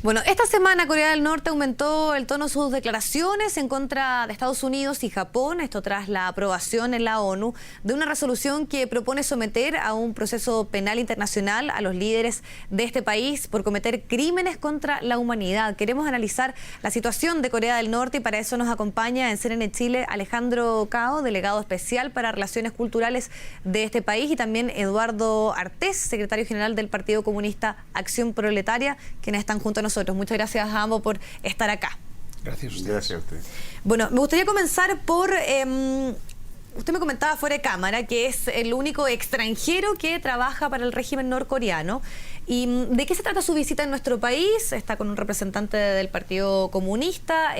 Bueno, esta semana Corea del Norte aumentó el tono de sus declaraciones en contra de Estados Unidos y Japón, esto tras la aprobación en la ONU de una resolución que propone someter a un proceso penal internacional a los líderes de este país por cometer crímenes contra la humanidad. Queremos analizar la situación de Corea del Norte y para eso nos acompaña en CNN Chile Alejandro Cao, delegado especial para Relaciones Culturales de este país, y también Eduardo Artés, secretario general del Partido Comunista Acción Proletaria, quienes están junto a nosotros. Muchas gracias a ambos por estar acá. Gracias a usted. Gracias a usted. Bueno, me gustaría comenzar por... usted me comentaba fuera de cámara que es el único extranjero que trabaja para el régimen norcoreano. ¿Y de qué se trata su visita en nuestro país? Está con un representante del Partido Comunista.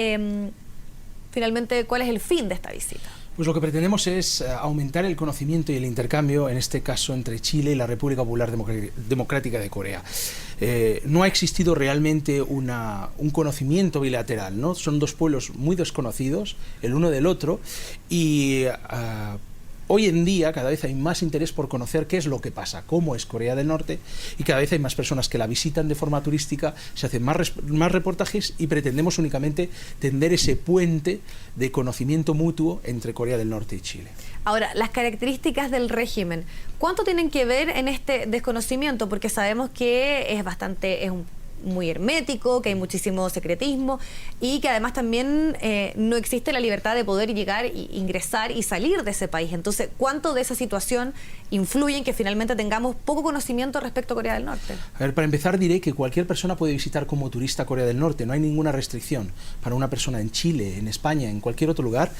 Finalmente, ¿cuál es el fin de esta visita? Pues lo que pretendemos es aumentar el conocimiento y el intercambio, en este caso entre Chile y la República Popular Democrática de Corea. No ha existido realmente un conocimiento bilateral, ¿no? Son dos pueblos muy desconocidos, el uno del otro, y hoy en día cada vez hay más interés por conocer qué es lo que pasa, cómo es Corea del Norte, y cada vez hay más personas que la visitan de forma turística, se hacen más reportajes y pretendemos únicamente tender ese puente de conocimiento mutuo entre Corea del Norte y Chile. Ahora, las características del régimen, ¿cuánto tienen que ver en este desconocimiento? Porque sabemos que es muy hermético, que hay muchísimo secretismo y que además también no existe la libertad de poder llegar, ingresar y salir de ese país. Entonces, ¿cuánto de esa situación influye en que finalmente tengamos poco conocimiento respecto a Corea del Norte? A ver, para empezar diré que cualquier persona puede visitar como turista Corea del Norte, no hay ninguna restricción. Para una persona en Chile, en España, en cualquier otro lugar,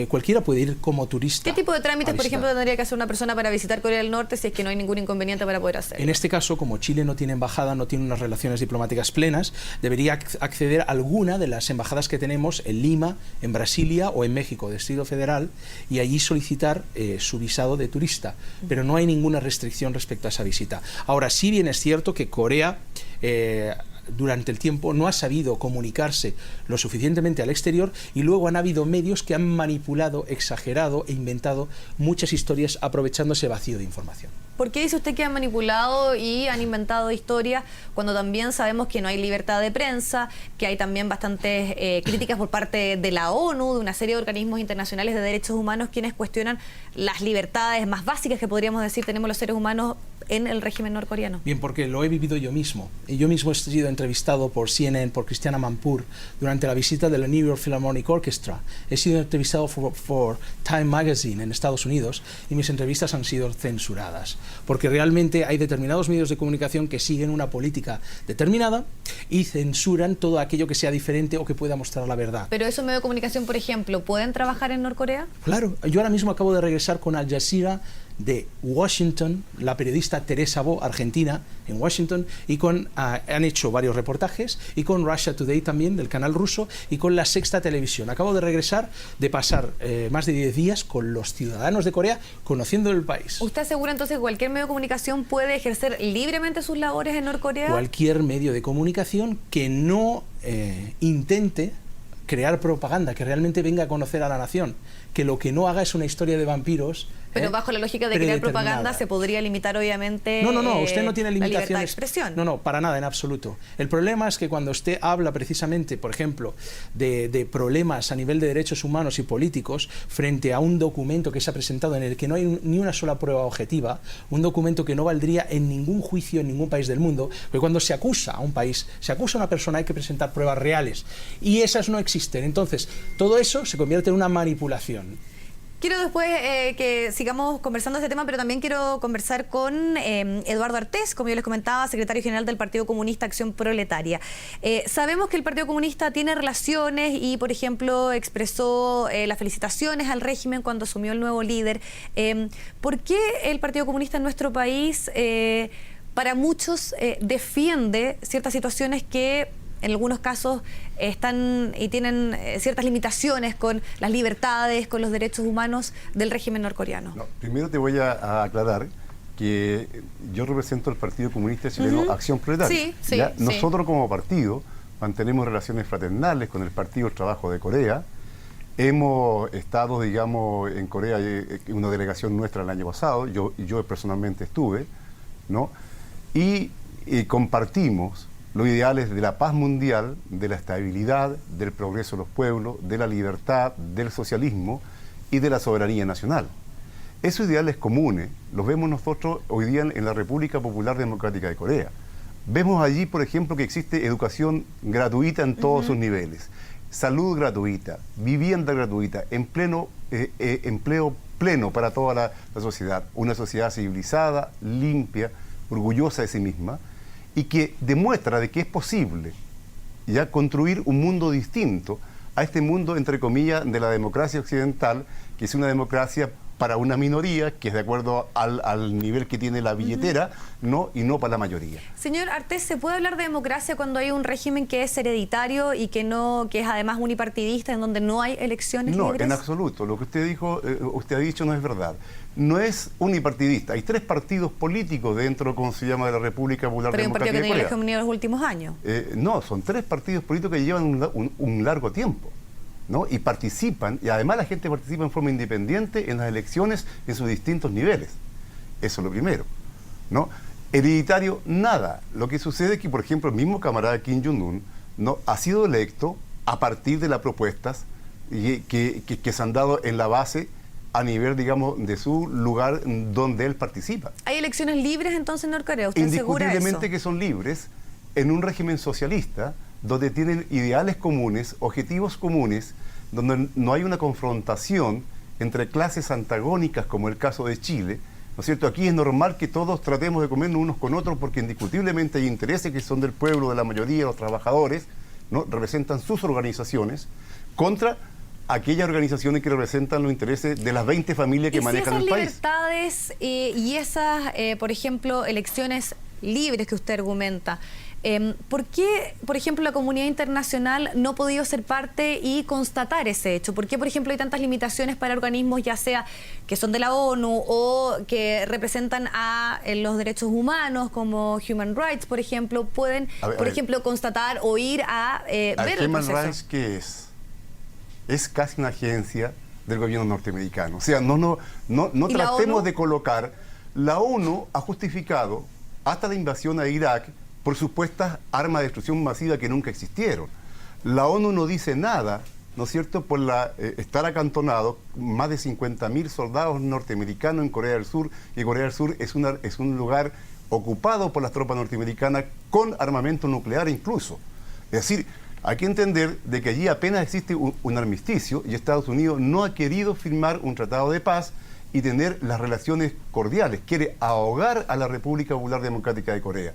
cualquiera puede ir como turista. ¿Qué tipo de trámites, por ejemplo, tendría que hacer una persona para visitar Corea del Norte si es que no hay ningún inconveniente para poder hacerlo? En este caso, como Chile no tiene embajada, no tiene unas relaciones diplomáticas plenas, debería acceder a alguna de las embajadas que tenemos en Lima, en Brasilia o en México, Distrito Federal, y allí solicitar su visado de turista. Pero no hay ninguna restricción respecto a esa visita. Ahora, sí bien es cierto que Corea durante el tiempo no ha sabido comunicarse lo suficientemente al exterior, y luego han habido medios que han manipulado, exagerado e inventado muchas historias aprovechando ese vacío de información. ¿Por qué dice usted que han manipulado y han inventado historias cuando también sabemos que no hay libertad de prensa, que hay también bastantes críticas por parte de la ONU, de una serie de organismos internacionales de derechos humanos, quienes cuestionan las libertades más básicas que podríamos decir tenemos los seres humanos en el régimen norcoreano? Bien, porque lo he vivido yo mismo. Y yo mismo he sido entrevistado por CNN, por Christiana Amanpour, durante la visita de la New York Philharmonic Orchestra. He sido entrevistado por Time Magazine en Estados Unidos y mis entrevistas han sido censuradas. Porque realmente hay determinados medios de comunicación que siguen una política determinada y censuran todo aquello que sea diferente o que pueda mostrar la verdad. Pero esos medios de comunicación, por ejemplo, ¿pueden trabajar en Norcorea? Claro, yo ahora mismo acabo de regresar con Al Jazeera de Washington, la periodista Teresa Bo, argentina, en Washington, y han hecho varios reportajes, y con Russia Today también, del canal ruso, y con La Sexta Televisión. Acabo de regresar de pasar más de 10 días con los ciudadanos de Corea, conociendo el país. ¿Usted asegura entonces que cualquier medio de comunicación puede ejercer libremente sus labores en Norcorea? Cualquier medio de comunicación que no intente crear propaganda, que realmente venga a conocer a la nación, que lo que no haga es una historia de vampiros. Pero bajo la lógica de crear propaganda se podría limitar obviamente No, usted no tiene limitaciones. La libertad de expresión. No, para nada, en absoluto. El problema es que cuando usted habla precisamente, por ejemplo, de problemas a nivel de derechos humanos y políticos frente a un documento que se ha presentado en el que no hay ni una sola prueba objetiva, un documento que no valdría en ningún juicio en ningún país del mundo, porque cuando se acusa a un país, se acusa a una persona, hay que presentar pruebas reales, y esas no existen. Entonces, todo eso se convierte en una manipulación. Quiero después que sigamos conversando de este tema, pero también quiero conversar con Eduardo Artés, como yo les comentaba, secretario general del Partido Comunista Acción Proletaria. Sabemos que el Partido Comunista tiene relaciones y, por ejemplo, expresó las felicitaciones al régimen cuando asumió el nuevo líder. ¿Por qué el Partido Comunista en nuestro país, para muchos, defiende ciertas situaciones que en algunos casos están y tienen ciertas limitaciones con las libertades, con los derechos humanos del régimen norcoreano? No, primero te voy a aclarar que yo represento al Partido Comunista Chileno Acción Proletaria. Sí, Nosotros como partido mantenemos relaciones fraternales con el Partido del Trabajo de Corea. Hemos estado, digamos, en Corea, una delegación nuestra el año pasado, yo personalmente estuve, ¿no? Y compartimos los ideales de la paz mundial, de la estabilidad, del progreso de los pueblos, de la libertad, del socialismo y de la soberanía nacional. Esos ideales comunes los vemos nosotros hoy día en la República Popular Democrática de Corea. Vemos allí, por ejemplo, que existe educación gratuita en todos sus niveles, salud gratuita, vivienda gratuita, empleo pleno para toda la sociedad, una sociedad civilizada, limpia, orgullosa de sí misma, y que demuestra de que es posible ya construir un mundo distinto a este mundo, entre comillas, de la democracia occidental, que es una democracia para una minoría, que es de acuerdo al nivel que tiene la billetera, y no para la mayoría. Señor Artés, ¿se puede hablar de democracia cuando hay un régimen que es hereditario y que es además unipartidista, en donde no hay elecciones libres? No, en absoluto. Lo que usted ha dicho no es verdad. No es unipartidista. Hay 3 partidos políticos dentro, como se llama, de la República Popular Democrática de Corea. Pero hay un partido que tiene la hegemonía en los últimos años. No, son 3 partidos políticos que llevan un largo tiempo, ¿no? Y participan, y además la gente participa en forma independiente en las elecciones en sus distintos niveles. Eso es lo primero, ¿no? Hereditario, nada. Lo que sucede es que, por ejemplo, el mismo camarada Kim Jong-un ha sido electo a partir de las propuestas que se han dado en la base a nivel, digamos, de su lugar donde él participa. ¿Hay elecciones libres entonces en Norcorea? ¿Usted asegura eso? Indiscutiblemente que son libres en un régimen socialista donde tienen ideales comunes, objetivos comunes, donde no hay una confrontación entre clases antagónicas como el caso de Chile, ¿no es cierto? Aquí es normal que todos tratemos de comernos unos con otros porque indiscutiblemente hay intereses que son del pueblo, de la mayoría de los trabajadores, ¿no? Representan sus organizaciones contra aquellas organizaciones que representan los intereses de las 20 familias que manejan el país. Libertades y esas, por ejemplo, elecciones libres que usted argumenta, ¿por qué, por ejemplo, la comunidad internacional no ha podido ser parte y constatar ese hecho? ¿Por qué, por ejemplo, hay tantas limitaciones para organismos, ya sea que son de la ONU o que representan a los derechos humanos, como Human Rights, por ejemplo, pueden, por ejemplo, constatar o ir a ver el proceso? Human Rights, ¿qué es? Es casi una agencia del gobierno norteamericano. O sea, no tratemos de colocar... La ONU ha justificado hasta la invasión a Irak por supuestas armas de destrucción masiva que nunca existieron. La ONU no dice nada, ¿no es cierto?, por estar acantonado más de 50.000 soldados norteamericanos en Corea del Sur, y Corea del Sur es un lugar ocupado por las tropas norteamericanas con armamento nuclear incluso. Es decir, hay que entender de que allí apenas existe un armisticio y Estados Unidos no ha querido firmar un tratado de paz y tener las relaciones cordiales. Quiere ahogar a la República Popular Democrática de Corea.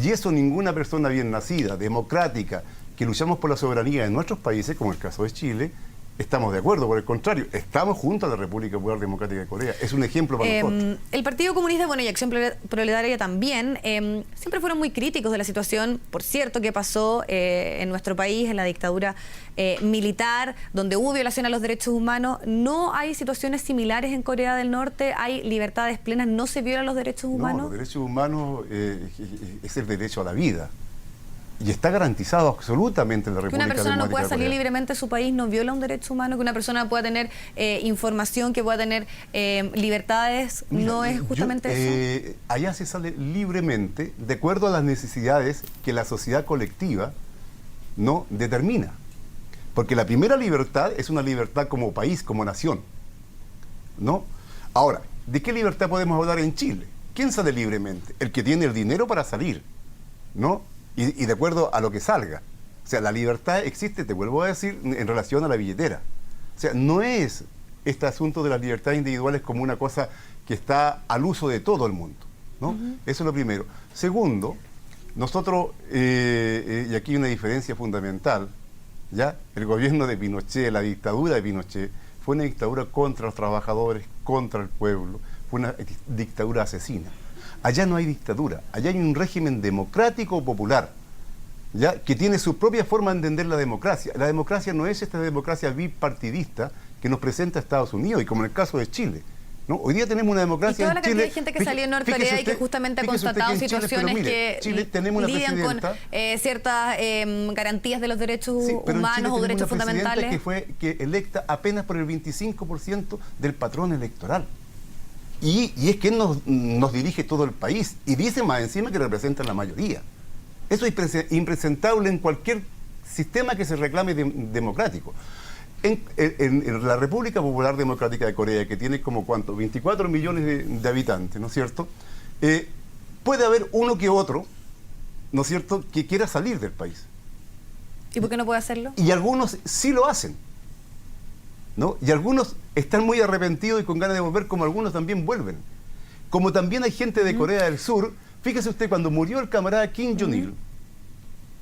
Y eso ninguna persona bien nacida, democrática, que luchamos por la soberanía de nuestros países, como el caso de Chile, estamos de acuerdo. Por el contrario, estamos junto a la República Popular Democrática de Corea. Es un ejemplo para nosotros. El Partido Comunista, bueno, y Acción Proletaria también, siempre fueron muy críticos de la situación, por cierto, que pasó en nuestro país, en la dictadura militar, donde hubo violación a los derechos humanos. No hay situaciones similares en Corea del Norte, hay libertades plenas, no se violan los derechos humanos. No, los derechos humanos es el derecho a la vida. Y está garantizado absolutamente en la República Democrática de Corea. Que una persona no pueda salir libremente de su país no viola un derecho humano, que una persona pueda tener información, que pueda tener libertades. Mira, no es justamente eso. Allá se sale libremente de acuerdo a las necesidades que la sociedad colectiva no determina. Porque la primera libertad es una libertad como país, como nación, ¿no? Ahora, ¿de qué libertad podemos hablar en Chile? ¿Quién sale libremente? El que tiene el dinero para salir, ¿no? Y de acuerdo a lo que salga. O sea, la libertad existe, te vuelvo a decir, en relación a la billetera. O sea, no es este asunto de las libertades individuales como una cosa que está al uso de todo el mundo, ¿no? Eso es lo primero. Segundo, nosotros, y aquí hay una diferencia fundamental, ¿ya? El gobierno de Pinochet, la dictadura de Pinochet, fue una dictadura contra los trabajadores, contra el pueblo, fue una dictadura asesina. Allá no hay dictadura, allá hay un régimen democrático popular, ¿ya? Que tiene su propia forma de entender la democracia. La democracia no es esta democracia bipartidista que nos presenta Estados Unidos, y como en el caso de Chile, ¿no? Hoy día tenemos una democracia en Chile. Y toda la cantidad de gente que salió en Norcorea y que justamente ha constatado situaciones que lidian con ciertas garantías de los derechos humanos o derechos fundamentales. Que fue electa apenas por el 25% del padrón electoral. Y es que nos dirige todo el país, y dice más encima que representa la mayoría. Eso es impresentable en cualquier sistema que se reclame democrático. En la República Popular Democrática de Corea, que tiene como ¿cuánto? 24 millones de habitantes, ¿no es cierto? Puede haber uno que otro, ¿no es cierto?, que quiera salir del país. ¿Y por qué no puede hacerlo? Y algunos sí lo hacen, ¿no? Y algunos están muy arrepentidos y con ganas de volver, como algunos también vuelven. Como también hay gente de Corea del Sur, fíjese usted, cuando murió el camarada Kim Jong-il,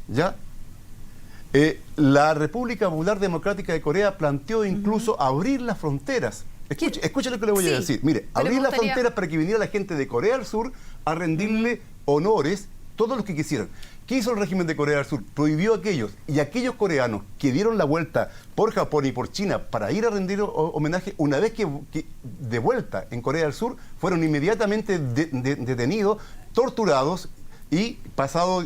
¿ya? La República Popular Democrática de Corea planteó incluso abrir las fronteras. Escuche lo que le voy a decir. Mire, abrir las fronteras para que viniera la gente de Corea del Sur a rendirle honores, todos los que quisieran. ¿Qué hizo el régimen de Corea del Sur? Prohibió a aquellos, y aquellos coreanos que dieron la vuelta por Japón y por China para ir a rendir homenaje, una vez que de vuelta en Corea del Sur, fueron inmediatamente detenidos, torturados y pasados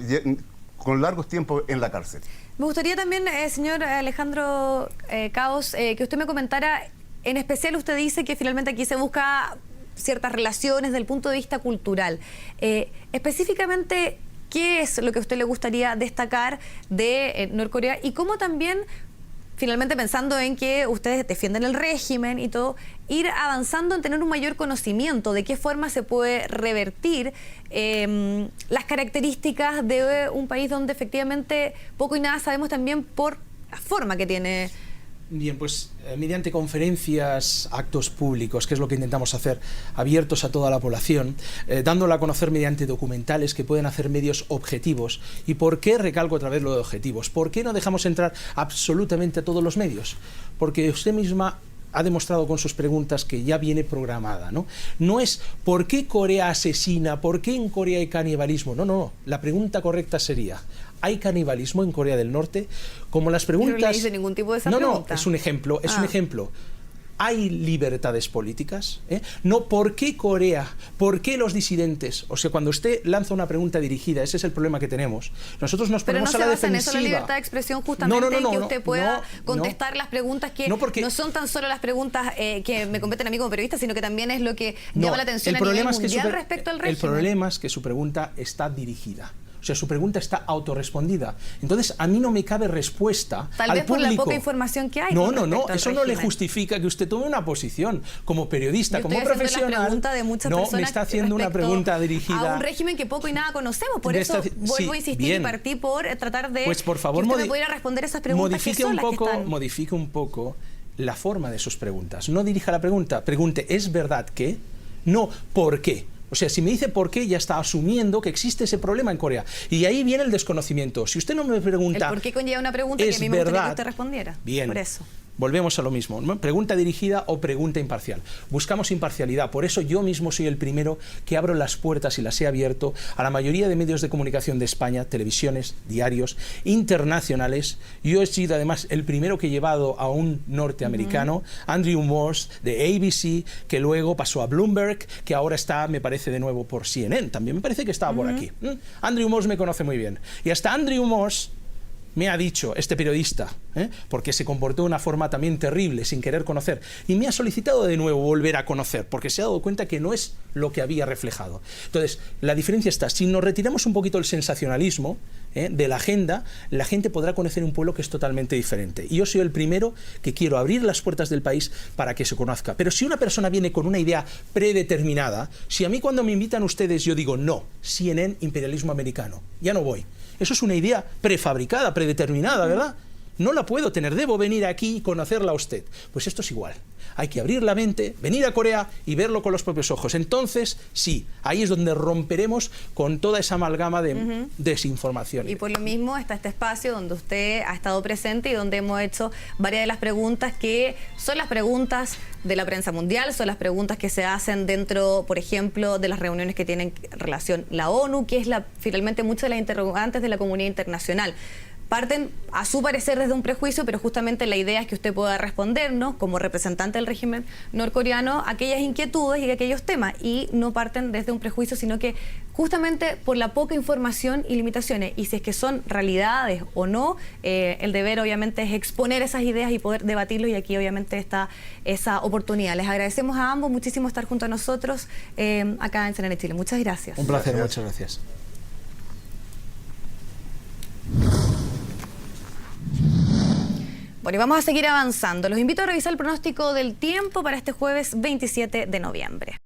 con largos tiempos en la cárcel. Me gustaría también, señor Alejandro Caos, que usted me comentara, en especial usted dice que finalmente aquí se busca ciertas relaciones desde el punto de vista cultural. Específicamente, ¿qué es lo que a usted le gustaría destacar de Norcorea? Y cómo también, finalmente pensando en que ustedes defienden el régimen y todo, ir avanzando en tener un mayor conocimiento de qué forma se puede revertir las características de un país donde efectivamente poco y nada sabemos también por la forma que tiene. Bien, pues mediante conferencias, actos públicos, que es lo que intentamos hacer, abiertos a toda la población, dándolo a conocer mediante documentales que pueden hacer medios objetivos. ¿Y por qué recalco otra vez lo de objetivos? ¿Por qué no dejamos entrar absolutamente a todos los medios? Porque usted misma ha demostrado con sus preguntas que ya viene programada, ¿no? No es ¿por qué Corea asesina? ¿Por qué en Corea hay canibalismo? No, no, no. La pregunta correcta sería ¿hay canibalismo en Corea del Norte? Como las preguntas... Pero no le hice ningún tipo de esa pregunta. No, es un ejemplo, es un ejemplo. ¿Hay libertades políticas? No, ¿por qué Corea? ¿Por qué los disidentes? O sea, cuando usted lanza una pregunta dirigida, ese es el problema que tenemos. Nosotros nos ponemos a la defensiva. Pero no se basa en eso la libertad de expresión, justamente, en que usted pueda contestar las preguntas que no son tan solo las preguntas que me competen a mí como periodista, sino que también es lo que llama la atención a nivel mundial respecto al régimen. El problema es que su pregunta está dirigida. O sea, su pregunta está autorrespondida. Entonces, a mí no me cabe respuesta Tal vez por la poca información que hay. No, eso no le justifica que usted tome una posición como periodista, como profesional. La pregunta de muchas personas me está haciendo una pregunta dirigida a un régimen que poco y nada conocemos. Por eso vuelvo a insistir y partí por tratar de pues por favor, que usted me pudiera responder esas preguntas modifique un poco la forma de sus preguntas. No dirija la pregunta. Pregunte, ¿es verdad que? No, ¿por qué? O sea, si me dice por qué, ya está asumiendo que existe ese problema en Corea. Y ahí viene el desconocimiento. Si usted no me pregunta... ¿El por qué conlleva una pregunta que a mí me gustaría que usted respondiera? Bien. Por eso. Volvemos a lo mismo, ¿no? Pregunta dirigida o pregunta imparcial. Buscamos imparcialidad, por eso yo mismo soy el primero que abro las puertas y las he abierto a la mayoría de medios de comunicación de España, televisiones, diarios, internacionales. Yo he sido además el primero que he llevado a un norteamericano, Andrew Morse, de ABC, que luego pasó a Bloomberg, que ahora está, me parece, de nuevo por CNN. También me parece que estaba por aquí. Andrew Morse me conoce muy bien. Y hasta Andrew Morse me ha dicho, este periodista, porque se comportó de una forma también terrible, sin querer conocer, y me ha solicitado de nuevo volver a conocer, porque se ha dado cuenta que no es lo que había reflejado. Entonces, la diferencia está, si nos retiramos un poquito el sensacionalismo de la agenda, la gente podrá conocer un pueblo que es totalmente diferente. Y yo soy el primero que quiero abrir las puertas del país para que se conozca. Pero si una persona viene con una idea predeterminada, si a mí cuando me invitan ustedes yo digo, no, CNN, imperialismo americano, ya no voy. Eso es una idea prefabricada, predeterminada, ¿verdad? No la puedo tener, debo venir aquí y conocerla a usted. Pues esto es igual. Hay que abrir la mente, venir a Corea y verlo con los propios ojos. Entonces, sí, ahí es donde romperemos con toda esa amalgama de desinformación. Y por lo mismo está este espacio donde usted ha estado presente y donde hemos hecho varias de las preguntas que son las preguntas de la prensa mundial, son las preguntas que se hacen dentro, por ejemplo, de las reuniones que tienen relación la ONU, que es finalmente muchas de las interrogantes de la comunidad internacional. Parten, a su parecer, desde un prejuicio, pero justamente la idea es que usted pueda respondernos, como representante del régimen norcoreano, aquellas inquietudes y aquellos temas, y no parten desde un prejuicio, sino que justamente por la poca información y limitaciones, y si es que son realidades o no, el deber obviamente es exponer esas ideas y poder debatirlos, y aquí obviamente está esa oportunidad. Les agradecemos a ambos muchísimo estar junto a nosotros acá en CNN Chile. Muchas gracias. Un placer, muchas gracias. Bueno, y vamos a seguir avanzando. Los invito a revisar el pronóstico del tiempo para este jueves 27 de noviembre.